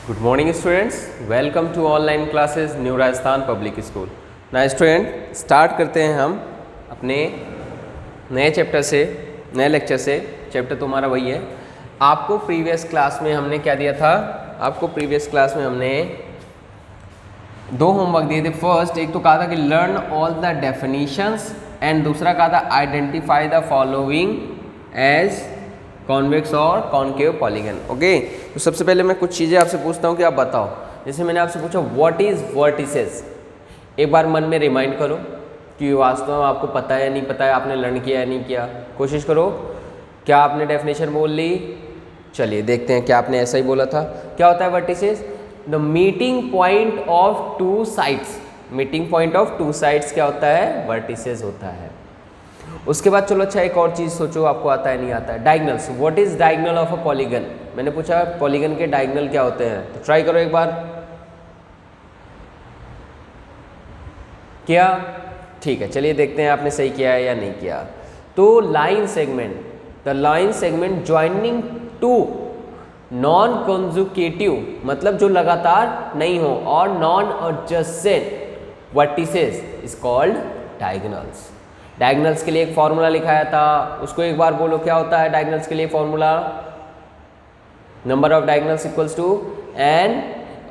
Good morning students, welcome to online classes new Rajasthan public school. ना student start करते हैं हम अपने नए चैप्टर से, नए लेक्चर से। चैप्टर तुम्हारा वही है। आपको प्रीवियस क्लास में हमने क्या दिया था? आपको प्रीवियस क्लास में हमने दो होमवर्क दिए थे। फर्स्ट एक तो कहा था कि learn all the definitions and दूसरा कहा था identify the following as convex और कॉनकेव पॉलीगन। ओके, तो सबसे पहले मैं कुछ चीज़ें आपसे पूछता हूँ कि आप बताओ। जैसे मैंने आपसे पूछा व्हाट इज़ वर्टिसेस, एक बार मन में रिमाइंड करो कि वास्तव में आपको पता है या नहीं पता है, आपने लर्न किया या नहीं किया। कोशिश करो, क्या आपने डेफिनेशन बोल ली? चलिए देखते हैं क्या आपने ऐसा ही बोला था। क्या होता है vertices? The meeting point of two sides. Meeting point of two sides क्या होता है? वर्टिसेस होता है। उसके बाद चलो अच्छा एक और चीज़ सोचो, आपको आता है नहीं आता है। Diagonals, what is diagonal of a polygon? मैंने पूछा पॉलीगन के डायगनल क्या होते हैं, तो ट्राई करो एक बार। क्या? ठीक है, चलिए देखते हैं आपने सही किया है या नहीं किया। तो line segment, the line segment joining two non conjugative मतलब जो लगातार नहीं हो और non adjacent vertices is called diagonals. Diagonals के लिए एक फॉर्मूला लिखाया था, उसको एक बार बोलो। क्या होता है डायगनल्स के लिए formula? Number of diagonals equals to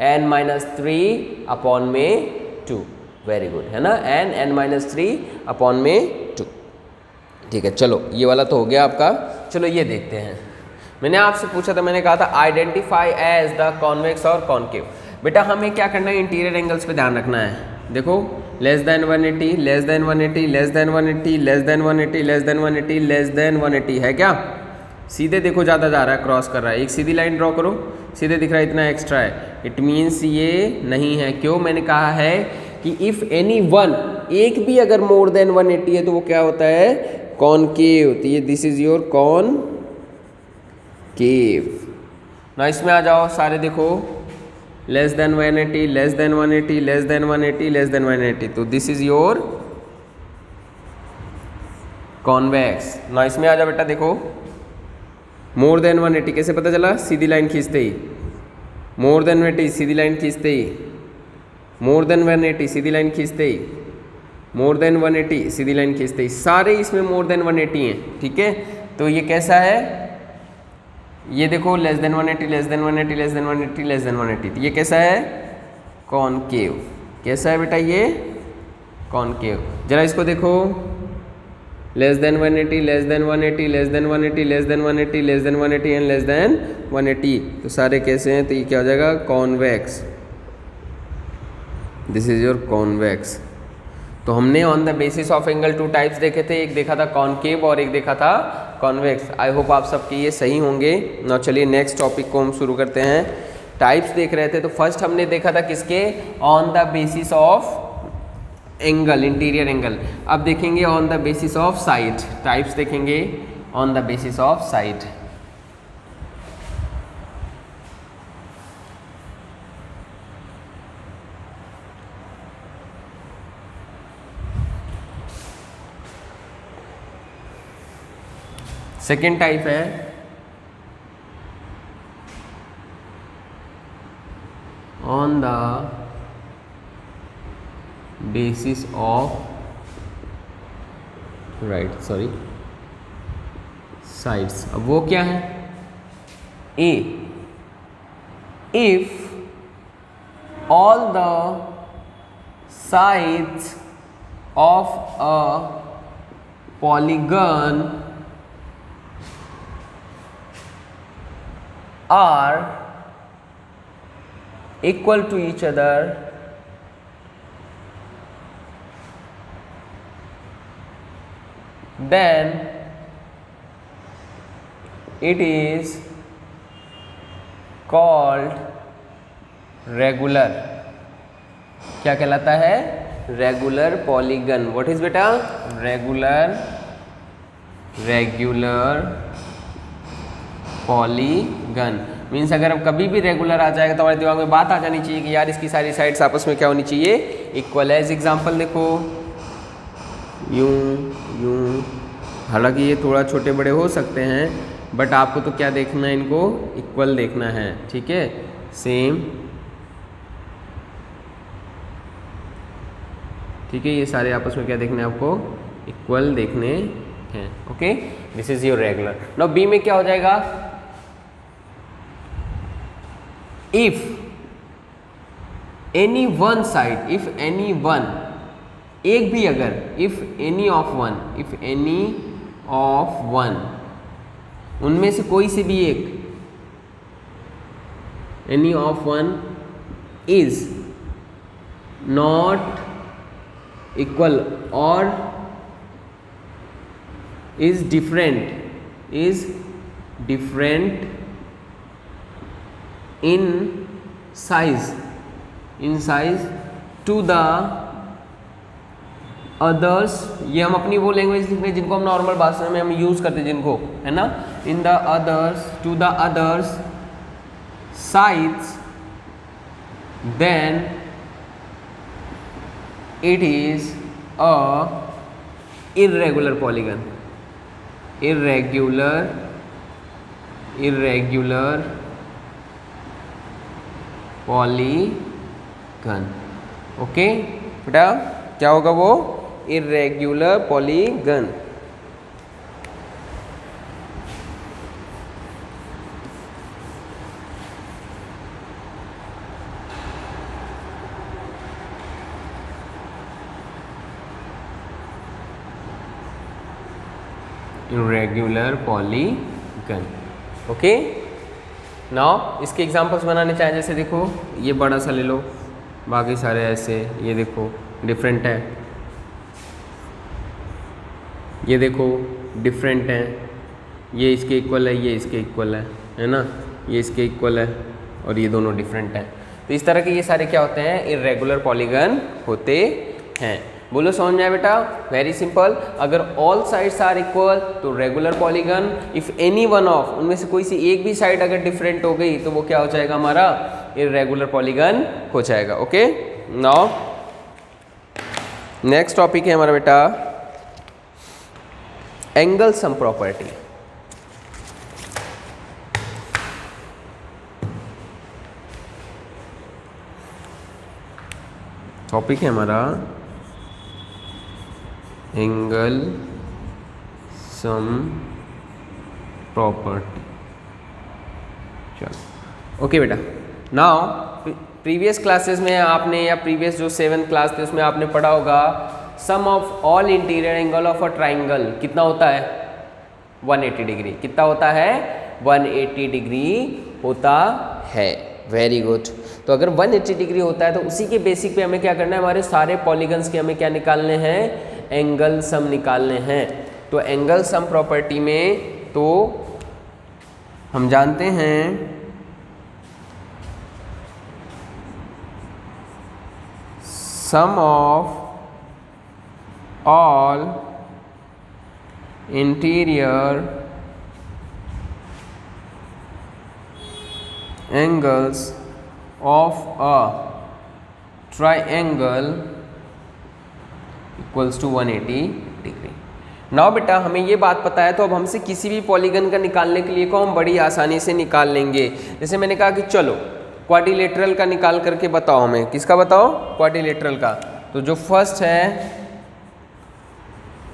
n minus 3 upon में 2। वेरी गुड, है ना, n माइनस 3 अपॉन में 2। ठीक है, चलो ये वाला तो हो गया आपका। चलो ये देखते हैं। मैंने आपसे पूछा था, मैंने कहा था आइडेंटिफाई एज द कॉन्वेक्स और कॉनकेव। बेटा हमें क्या करना है? इंटीरियर एंगल्स पे ध्यान रखना है। देखो less than 180, less than 180, less than 180, less than 180, less than 180, less than 180 है क्या? सीधे देखो ज़्यादा जा रहा है, क्रॉस कर रहा है। एक सीधी लाइन ड्रॉ करो, सीधे दिख रहा है इतना एक्स्ट्रा है, इट मीन्स ये नहीं है। क्यों? मैंने कहा है कि इफ़ एनी वन, एक भी अगर मोर देन 180 है तो वो क्या होता है? कॉनकेव। तो ये दिस इज योर कॉनकेव। ना इसमें आ जाओ सारे, देखो less than 180, less than 180, less than 180, less than 180, तो दिस इज योर कॉन्वेक्स। ना इसमें आ जाओ बेटा, देखो मोर देन 180 कैसे पता चला? सीधी लाइन खींचते ही। मोर देन 180 सीधी लाइन खींचते ही। मोर देन 180 सीधी लाइन खींचते ही। मोर देन 180 सीधी लाइन खींचते ही। सारे इसमें मोर देन 180 हैं, ठीक है। तो ये कैसा है? ये देखो less than 180, less than 180, less than 180, less than 180, तो ये कैसा है? कॉनकेव। कैसा है बेटा ये? कॉनकेव। जरा इसको देखो, less than 180, less than 180, less than 180, less than 180, less than 180 and less than 180, तो सारे कैसे हैं? तो ये क्या हो जाएगा? Convex. This is your convex. तो हमने on the basis of angle two types देखे थे, एक देखा था कॉनकेव और एक देखा था कॉन्वेक्स। आई होप आप सबके ये सही होंगे ना। चलिए नेक्स्ट टॉपिक को हम शुरू करते हैं। टाइप्स देख रहे थे, तो फर्स्ट हमने देखा था किसके? On the basis of angle, interior angle. अब देखेंगे on the basis of side. Types देखेंगे on the basis of side. Second type है on the basis of sides. अब वो क्या है? A, if all the sides of a polygon are equal to each other, then it is called regular। क्या कहलाता है? Regular polygon. What is बेटा? Regular polygon means अगर अब कभी भी रेगुलर आ जाएगा तो हमारे दिमाग में बात आ जानी चाहिए कि यार इसकी सारी साइड्स आपस में क्या होनी चाहिए? इक्वल। एज एग्जाम्पल देखो, यूं यूं, हालांकि ये थोड़ा छोटे बड़े हो सकते हैं बट आपको तो क्या देखना है? इनको इक्वल देखना है, ठीक है। सेम, ठीक है, ये सारे आपस में क्या देखने हैं आपको, इक्वल देखने हैं। Okay, this is your regular. Now B में क्या हो जाएगा, if any one side, if any one, एक भी अगर, if any of one, if any of one, उनमें से कोई से भी एक, any of one is not equal और is different in size to the others, ये हम अपनी वो लैंग्वेज लिख रहे हैं जिनको हम नॉर्मल भाषा में हम यूज करते हैं, जिनको, है ना, in the others, to the others sides, then it is a irregular polygon, irregular polygon। Okay बेटा, क्या होगा वो, irregular polygon। irregular polygon। Okay, now इसके एग्जांपल्स बनाने चाहें, जैसे देखो ये बड़ा सा ले लो, बाकी सारे ऐसे, ये देखो डिफरेंट है, ये देखो डिफरेंट है, ये इसके इक्वल है, ये इसके इक्वल है ना, ये इसके इक्वल है, और ये दोनों डिफरेंट हैं। तो इस तरह के ये सारे क्या होते हैं, इर्रेगुलर पॉलीगन होते हैं। बोलो समझ में आया बेटा, वेरी सिंपल। अगर ऑल साइड्स आर इक्वल तो regular polygon, if any one of, उनमें से कोई सी एक भी साइड अगर डिफरेंट हो गई तो वो क्या हो जाएगा, हमारा इर्रेगुलर पॉलीगन हो जाएगा। ओके, नाउ नेक्स्ट टॉपिक है हमारा बेटा एंगल सम प्रॉपर्टी। टॉपिक है हमारा एंगल सम प्रॉपर्टी। चलो ओके बेटा, नाउ प्रीवियस क्लासेस में आपने, या प्रीवियस जो 7th क्लास थे उसमें आपने पढ़ा होगा sum of all interior angle of a triangle कितना होता है, 180 डिग्री। कितना होता है, 180 डिग्री होता है। Very good. तो अगर 180 डिग्री होता है तो उसी के बेसिक पे हमें क्या करना है, हमारे सारे पॉलीगन्स के हमें क्या निकालने हैं, एंगल सम निकालने हैं। तो एंगल सम प्रॉपर्टी में तो हम जानते हैं sum of all interior angles of a triangle equals to 180 degree. Now बेटा हमें ये बात पता है तो अब हमसे किसी भी पॉलीगन का निकालने के लिए को हम बड़ी आसानी से निकाल लेंगे। जैसे मैंने कहा कि चलो क्वाड्रिलेटरल का निकाल करके बताओ हमें। किसका बताओ, क्वाड्रिलेटरल का। तो जो फर्स्ट है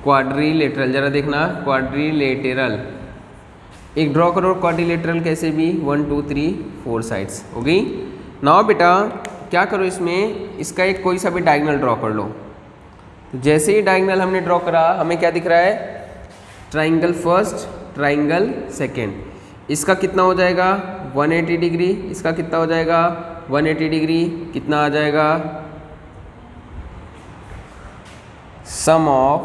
क्वाड्रिलेटरल, जरा देखना क्वाड्रिलेटरल, एक ड्रॉ करो क्वाड्रिलेटरल कैसे भी, 1 2 3 4 साइड्स हो गई। नाउ बेटा क्या करो, इसमें इसका एक कोई सा भी डायगोनल ड्रॉ कर लो। तो जैसे ही डायगोनल हमने ड्रॉ करा हमें क्या दिख रहा है, ट्राइंगल फर्स्ट, ट्राइंगल सेकेंड। इसका कितना हो जाएगा 180 डिग्री, इसका कितना हो जाएगा 180 डिग्री, कितना आ जाएगा सम ऑफ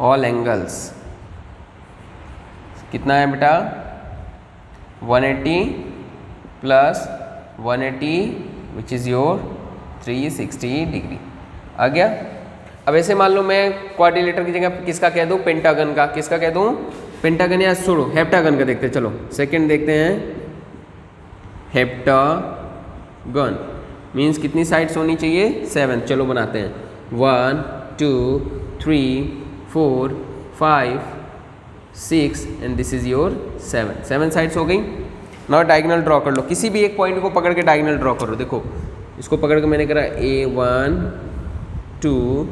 ऑल एंगल्स कितना है बेटा 180 plus 180 which is your 360 degree आ गया। अब ऐसे मान लो मैं क्वाड्रिलेटर की जगह किसका कह दूँ, पेंटागन का। किसका कह दूँ, पेंटागन, या छोड़ो हेप्टागन का देखते हैं। चलो सेकंड देखते हैं, हेप्टागन मीन्स कितनी साइड्स होनी चाहिए, 7। चलो बनाते हैं 1 2 3 4 5 6 and this is your 7 sides हो गई। नाउ डायगोनल ड्रॉ कर लो, किसी भी एक पॉइंट को पकड़ के डायगोनल ड्रॉ करो। देखो इसको पकड़ के मैंने करा A1 2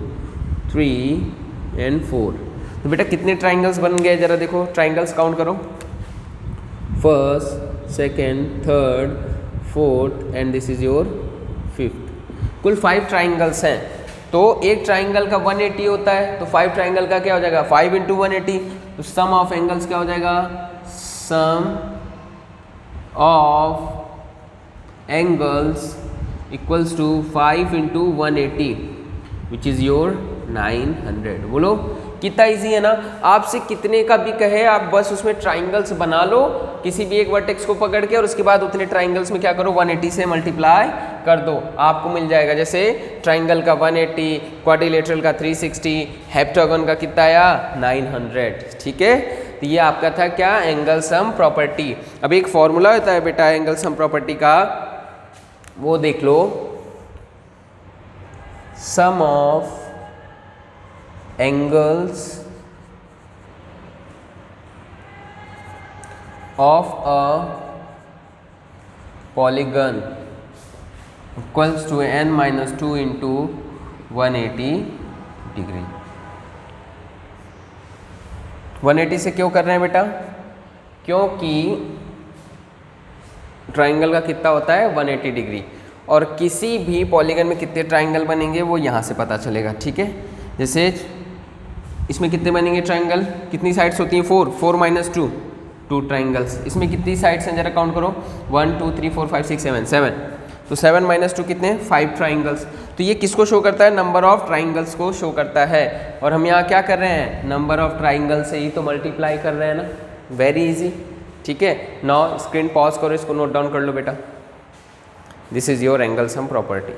3 एंड 4। तो बेटा कितने ट्राइंगल्स बन गए जरा देखो, ट्राइंगल्स काउंट करो, first second third fourth and this is your fifth. कुल 5 ट्राइंगल्स हैं। तो एक ट्राइंगल का 180 होता है, तो 5 ट्राइंगल का क्या हो जाएगा 5 इंटू 180। तो सम ऑफ एंगल्स क्या हो जाएगा, sum of angles equals to 5 into 180 which is your 900। बोलो कितना इजी है ना। आपसे कितने का भी कहे आप बस उसमें ट्राइंगल्स बना लो किसी भी एक वर्टेक्स को पकड़ के, और उसके बाद उतने ट्राइंगल्स में क्या करो 180 से मल्टीप्लाई कर दो, आपको मिल जाएगा। जैसे ट्राइंगल का 180, क्वाड्रिलेटरल का 360, हेप्टागन का कितना आया 900। ठीक है, तो ये आपका था क्या, एंगल सम प्रॉपर्टी। अब एक फॉर्मूला होता है बेटा एंगल सम प्रॉपर्टी का, वो देख लो, सम of angles of a polygon equals to n minus 2 into 180 degree. 180 से क्यों कर रहे हैं बेटा, क्योंकि ट्राइंगल का कितना होता है 180 डिग्री, और किसी भी पॉलीगन में कितने ट्राइंगल बनेंगे वो यहाँ से पता चलेगा। ठीक है, जैसे इसमें कितने बनेंगे ट्राइंगल, कितनी साइड्स होती हैं 4, 4 माइनस 2 2 ट्राइंगल्स। इसमें कितनी साइड्स हैं जरा काउंट करो, 1 2 3 4 5 6 7 7। तो 7 माइनस 2 कितने 5 ट्राइंगल्स। तो ये किसको शो करता है, नंबर ऑफ ट्राइंगल्स को शो करता है। और हम यहाँ क्या कर रहे हैं, नंबर ऑफ ट्राइंगल से ही तो मल्टीप्लाई कर रहे हैं ना, वेरी इजी। ठीक है, नाउ स्क्रीन पॉज करो, इसको नोट डाउन कर लो बेटा। This is your angle sum property.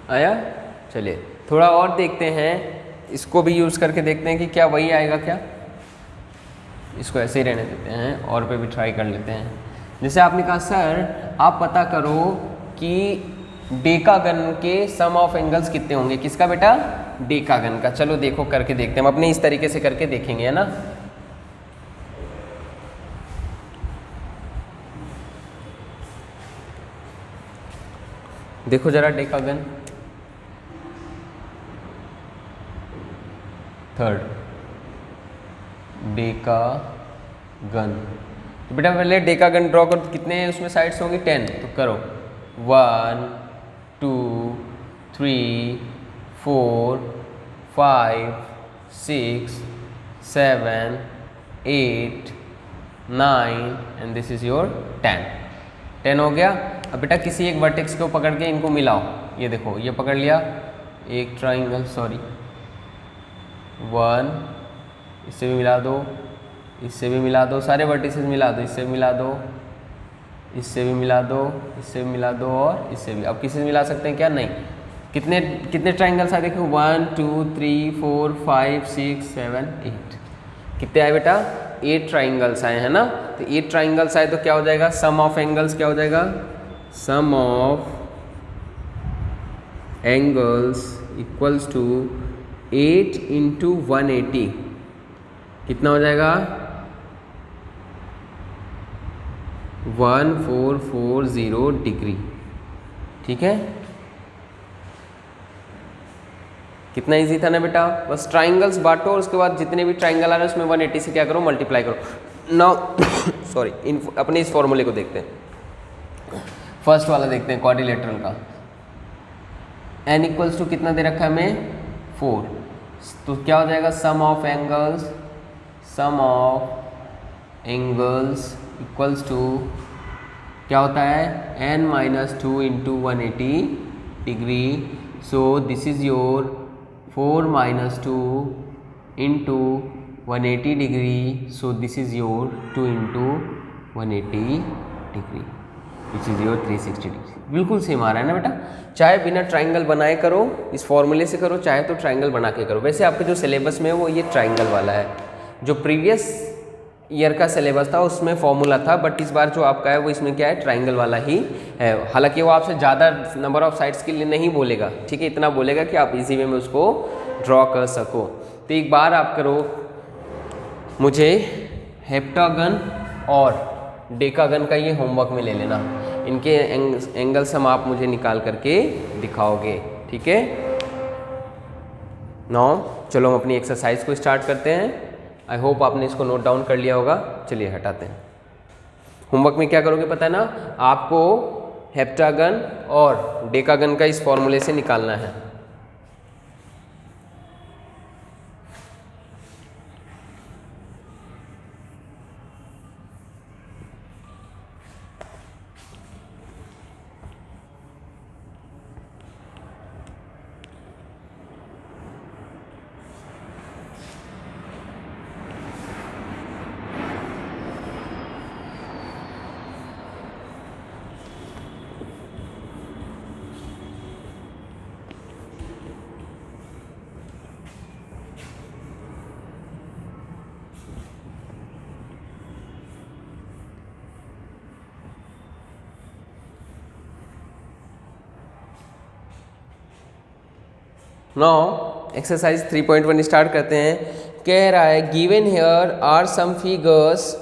आया, चलिए थोड़ा और देखते हैं, इसको भी यूज़ करके देखते हैं कि क्या वही आएगा क्या। इसको ऐसे ही रहने देते हैं और पे भी ट्राई कर लेते हैं। जैसे आपने कहा सर आप पता करो कि डेकागन के सम ऑफ एंगल्स कितने होंगे, किसका बेटा, डेकागन का। चलो देखो करके देखते हैं, हम अपने इस तरीके से करके देखेंगे, है ना। देखो जरा डेकागन, थर्ड डेकागन। तो बेटा पहले डेकागन ड्रॉ करो, तो कितने उसमें साइड्स होंगी 10। तो करो 1 2 3 4 5 6 7 8 9 एंड दिस इज योर 10 हो गया। अब बेटा किसी एक वर्टेक्स को पकड़ के इनको मिलाओ, ये देखो ये पकड़ लिया एक ट्राइंगल, सॉरी 1, इससे भी मिला दो, इससे भी मिला दो, सारे वर्टिसेस मिला दो, इससे भी मिला दो, इससे भी मिला दो, इससे भी मिला दो, और इससे भी। अब किसी से मिला सकते हैं क्या, नहीं। कितने कितने ट्राइंगल्स आए देखो 1 2 3 4 5 6 7 8। कितने आए बेटा 8 ट्राइंगल्स आए, है ना। तो 8 ट्राइंगल्स आए तो क्या हो जाएगा, सम ऑफ एंगल्स क्या हो जाएगा, sum of angles equals to 8 into 180 कितना हो जाएगा 1440 डिग्री। ठीक है, कितना इजी था ना बेटा। बस ट्राइंगल्स बांटो और उसके बाद जितने भी ट्राइंगल आ रहे हैं उसमें 180 से क्या करो, मल्टीप्लाई करो। नाउ सॉरी अपने इस फॉर्मूले को देखते हैं, फर्स्ट वाला देखते हैं क्वाड्रिलेटरल का। n इक्वल्स टू कितना दे रखा है हमें 4, तो क्या हो जाएगा sum of angles, sum of angles equals to क्या होता है n minus 2 into 180 degree. So this is your 4 minus 2 into 180 degree. So this is your 2 into 180 degree which is your 360 degree. बिल्कुल सेम आ रहा है ना बेटा। चाहे बिना ट्राइंगल बनाए करो, इस फॉर्मूले से करो, चाहे तो ट्राइंगल बना के करो। वैसे आपके जो सिलेबस में है वो ये ट्राइंगल वाला है, जो प्रीवियस ईयर का सिलेबस था उसमें फॉर्मूला था, बट इस बार जो आपका है वो इसमें क्या है ट्राइंगल वाला ही है। हालांकि वो आपसे ज़्यादा नंबर ऑफ साइड्स के लिए नहीं बोलेगा, ठीक है, इतना बोलेगा कि आप इजी वे में उसको ड्रॉ कर सको। तो एक बार आप करो, मुझे हेप्टागन और डेकागन का ये होमवर्क में ले लेना, इनके एंगल्स हम आप मुझे निकाल करके दिखाओगे, ठीक है। नाउ चलो हम अपनी एक्सरसाइज को स्टार्ट करते हैं। आई होप आपने इसको नोट डाउन कर लिया होगा। चलिए हटाते हैं। होमवर्क में क्या करोगे पता है ना, आपको हेप्टागन और डेकागन का इस फॉर्मूले से निकालना है। नाउ एक्सरसाइज 3.1 स्टार्ट करते हैं। कह रहा है given here are some figures,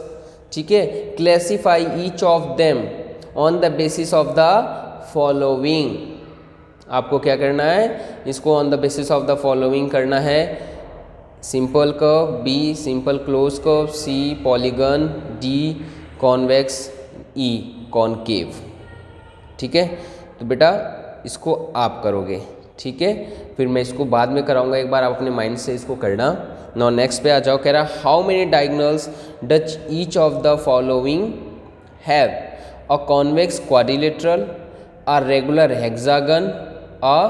ठीक है, classify each of them on the basis of the following. आपको क्या करना है, इसको on the basis of the following करना है। Simple curve, B simple close curve, C polygon, D convex, E concave, ठीक है। तो बेटा इसको आप करोगे, ठीक है, फिर मैं इसको बाद में कराऊंगा, एक बार आप अपने माइंड से इसको करना। नाउ नेक्स्ट पे आ जाओ। कह रहा how many diagonals Dutch each of the following have a convex quadrilateral, a regular hexagon, a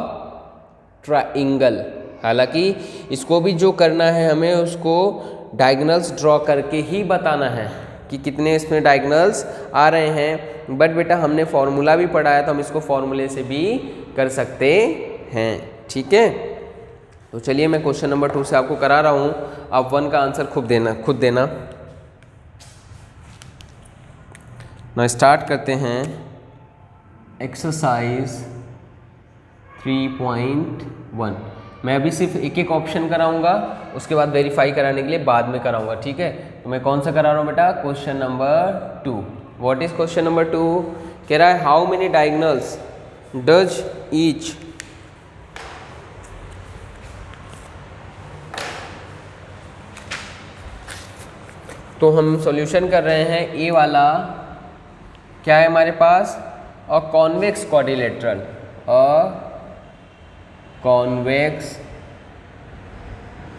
triangle. हालांकि इसको भी जो करना है हमें उसको डायगोनल्स ड्रॉ करके ही बताना है कि कितने इसमें डायगोनल्स आ रहे हैं। बट बेटा हमने फॉर्मूला भी पढ़ा है तो हम इसको फॉर्मूले से भी कर सकते हैं, ठीक है। तो चलिए मैं क्वेश्चन नंबर 2 से आपको करा रहा हूँ, आप 1 का आंसर खुद देना। ना स्टार्ट करते हैं एक्सरसाइज 3.1। मैं अभी सिर्फ एक एक ऑप्शन कराऊंगा, उसके बाद वेरीफाई कराने के लिए बाद में कराऊंगा, ठीक है। तो मैं कौन सा करा रहा हूँ बेटा, question number 2। What is question number 2? कह रहा है how many diagonals does each तो हम सॉल्यूशन कर रहे हैं। ए वाला क्या है हमारे पास, a convex quadrilateral, a convex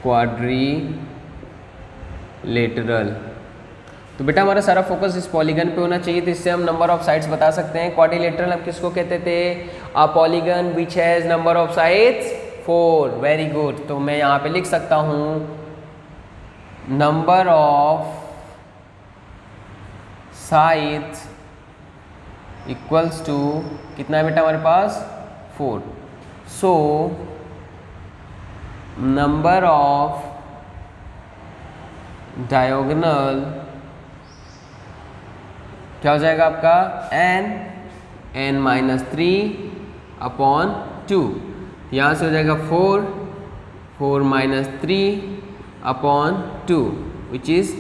quadrilateral. तो बेटा हमारा सारा फोकस इस पॉलीगन पे होना चाहिए, तो इससे हम नंबर ऑफ साइड्स बता सकते हैं। क्वाड्रिलेटरल हम किसको कहते थे, a polygon which has number of sides 4। Very good. तो मैं यहाँ पे लिख सकता हूँ number of sides equals to कितना है बेटा हमारे पास 4। सो नंबर ऑफ डायगोनल क्या हो जाएगा आपका n -3/2। यहाँ से हो जाएगा 4 -3/2 विच इज़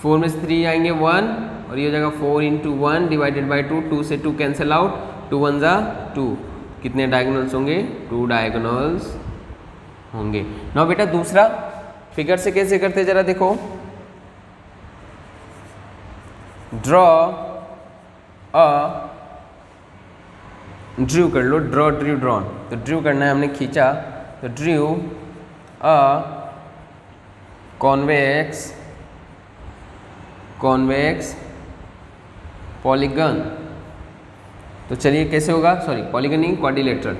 4 में से 3 आएंगे 1 और ये हो जाएगा 4 × 1 डिवाइडेड बाई 2। 2 से 2 कैंसिल आउट, 2 1 ज़ा 2। कितने डायगोनल्स होंगे, 2 डायगोनल्स होंगे। नाउ बेटा दूसरा फिगर से कैसे करते जरा देखो। ड्रॉ अ ड्रू कर लो, ड्रॉ ड्रू ड्रॉन। तो ड्रू करना है हमने, खींचा तो ड्रू अ कॉन्वेक्स पॉलीगन। तो चलिए कैसे होगा, सॉरी पॉलीगन नहीं, क्वाड्रिलेटरल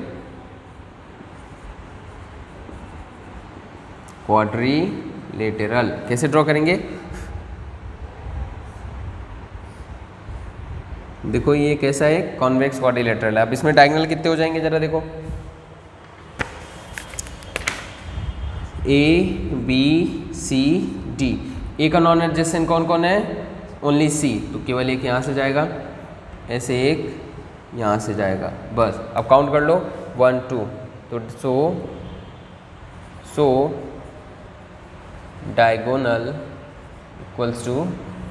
कैसे ड्रॉ करेंगे। देखो ये कैसा है, कॉन्वेक्स क्वाड्रिलेटरल है। अब इसमें डायगोनल कितने हो जाएंगे जरा देखो, ABCD। ए का नॉन एडजेसेंट कौन कौन है, ओनली C, तो केवल एक यहाँ से जाएगा, ऐसे एक यहाँ से जाएगा, बस। अब काउंट कर लो 1 2। तो सो सो डायगोनल इक्वल्स टू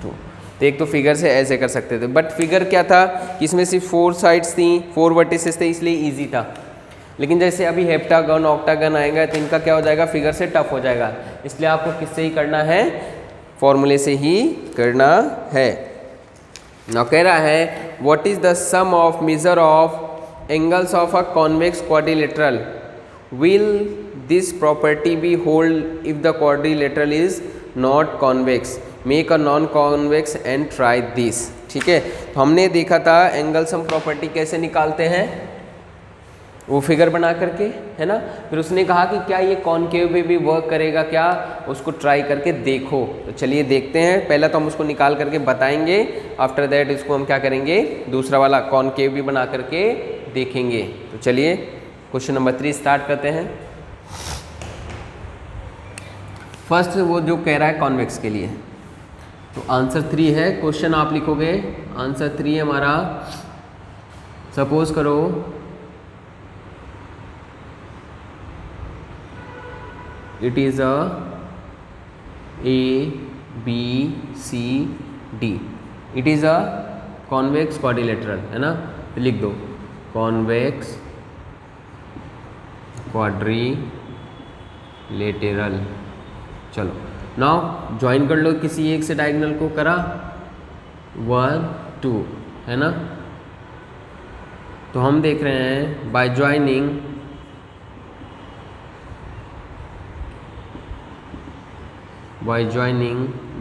2। तो एक तो फिगर से ऐसे कर सकते थे, बट फिगर क्या था कि इसमें सिर्फ 4 साइड्स थी, 4 वर्टिसेस थे, इसलिए इजी था। लेकिन जैसे अभी हेप्टागन ऑक्टागन आएगा तो इनका क्या हो जाएगा, फिगर से टफ हो जाएगा। इसलिए आपको किससे ही करना है, फॉर्मूले से ही करना है। ना कह रहा है what is the sum of measure of angles of a convex quadrilateral, will this property be hold if the quadrilateral is not convex, make a non convex and try this. ठीक है, तो हमने देखा था एंगल सम प्रॉपर्टी कैसे निकालते हैं, वो फिगर बना करके, है ना। फिर उसने कहा कि क्या ये कॉनकेव पे भी वर्क करेगा क्या, उसको ट्राई करके देखो। तो चलिए देखते हैं। पहला तो हम उसको निकाल करके बताएंगे, आफ्टर दैट इसको हम क्या करेंगे, दूसरा वाला कॉनकेव भी बना करके देखेंगे। तो चलिए क्वेश्चन नंबर 3 स्टार्ट करते हैं। फर्स्ट वो जो कह रहा है कॉन्वेक्स के लिए, तो आंसर 3 है। क्वेश्चन आप लिखोगे, आंसर 3 हमारा, सपोज करो it is a ABCD, it is a convex quadrilateral, है ना। तो लिख दो कॉन्वेक्स क्वाड्रिलेटरल। चलो नाउ ज्वाइन कर लो किसी एक से डायगोनल को, करा 1 2, है ना। तो हम देख रहे हैं बाय ज्वाइनिंग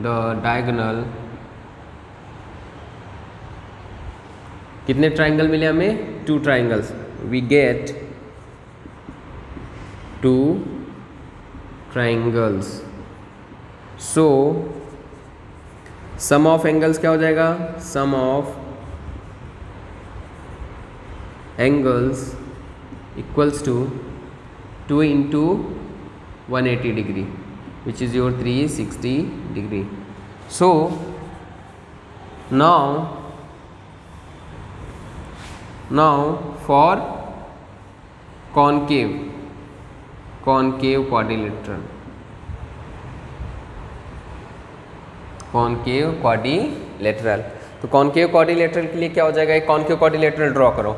द डायगोनल, कितने ट्राइंगल मिले हमें, 2 triangles, we get 2 triangles. So sum of angles क्या हो जाएगा, sum of angles equals to 2 into 180 degree which is your 360 degree. So now for concave quadrilateral, तो कॉनकेव क्वाड्रिलेटरल के लिए क्या हो जाएगा, एक कॉनकेव क्वाड्रिलेटरल ड्रॉ करो।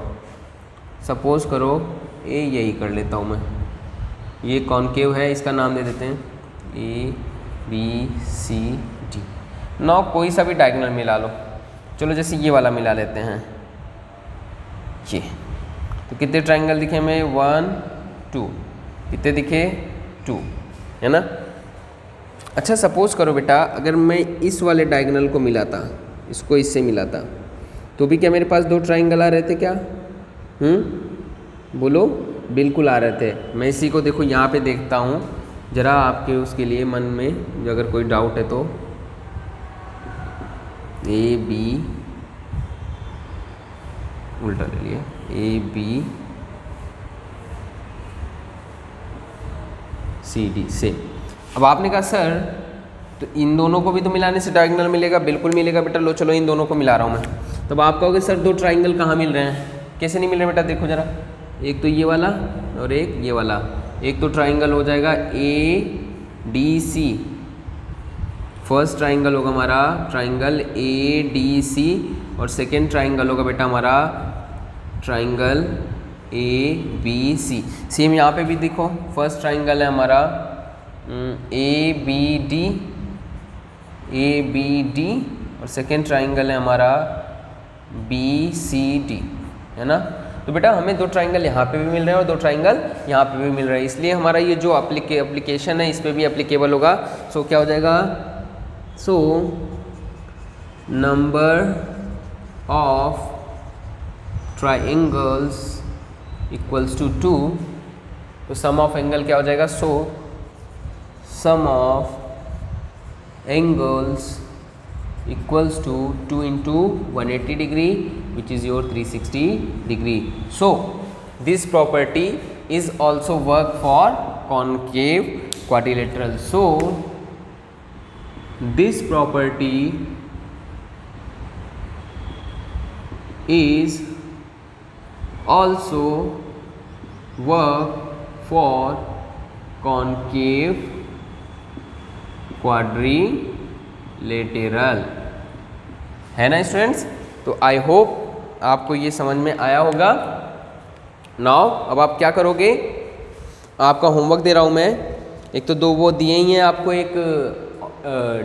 सपोज करो यही कर लेता हूँ मैं, ये कॉनकेव है, इसका नाम दे देते हैं ABCD। नाउ कोई सा भी डायगोनल मिला लो, चलो जैसे ये वाला मिला लेते हैं, ये तो कितने ट्राइंगल दिखे हमें, 1 2, कितने दिखे 2, है ना। अच्छा सपोज करो बेटा, अगर मैं इस वाले डायगोनल को मिलाता, इसको इससे मिलाता, तो भी क्या मेरे पास 2 ट्राइंगल आ रहे थे क्या, बोलो, बिल्कुल आ रहे थे। मैं इसी को देखो यहाँ पे देखता हूँ जरा, आपके उसके लिए मन में अगर कोई डाउट है तो, AB उल्टा ले लिए, ABCD से। अब आपने कहा सर तो इन दोनों को भी तो मिलाने से डायगोनल मिलेगा, बिल्कुल मिलेगा बेटा, लो चलो इन दोनों को मिला रहा हूँ मैं। तब आप कहोगे सर 2 ट्राइंगल कहाँ मिल रहे हैं, कैसे नहीं मिल रहे बेटा, देखो जरा, एक तो ये वाला और एक ये वाला। एक तो ट्राइंगल हो जाएगा ADC, फर्स्ट ट्राइंगल होगा हमारा ट्राइंगल ADC, और सेकेंड ट्राइंगल होगा बेटा हमारा ट्राइंगल ABC। सेम यहाँ पे भी देखो, फर्स्ट ट्राइंगल है हमारा ABD और सेकेंड ट्राइंगल है हमारा BCD, है ना। तो बेटा हमें 2 ट्राइंगल यहाँ पे भी मिल रहे हैं और 2 ट्राइंगल यहाँ पे भी मिल रहे हैं, इसलिए हमारा ये जो एप्लीकेशन है इस पे भी एप्लीकेबल होगा। सो क्या हो जाएगा, so number of triangles equals to 2, तो सम ऑफ एंगल क्या हो जाएगा, so sum of angles equals to 2 into 180 degree which is your 360 degree. So this property is also work for concave quadrilateral. So this property is also work for concave quadrilateral, है ना students. तो I hope आपको ये समझ में आया होगा। Now अब आप क्या करोगे, आपका होमवर्क दे रहा हूँ मैं। एक तो दो वो दिए ही हैं आपको, एक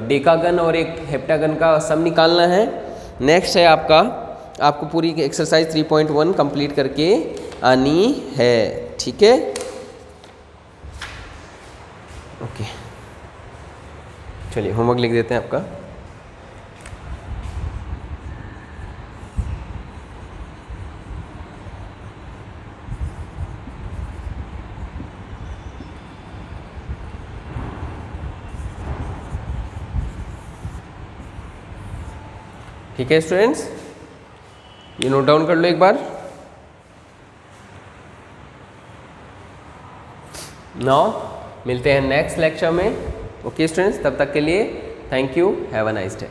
डेकागन और एक हेप्टागन का सम निकालना है। नेक्स्ट है आपको पूरी एक्सरसाइज 3.1 कंप्लीट करके आनी है, ठीक है। ओके चलिए होमवर्क लिख देते हैं आपका। ठीक है स्टूडेंट्स, ये नोट डाउन कर लो एक बार। नाउ मिलते हैं नेक्स्ट लेक्चर में। ओके स्टूडेंट्स, तब तक के लिए thank you, have a nice day.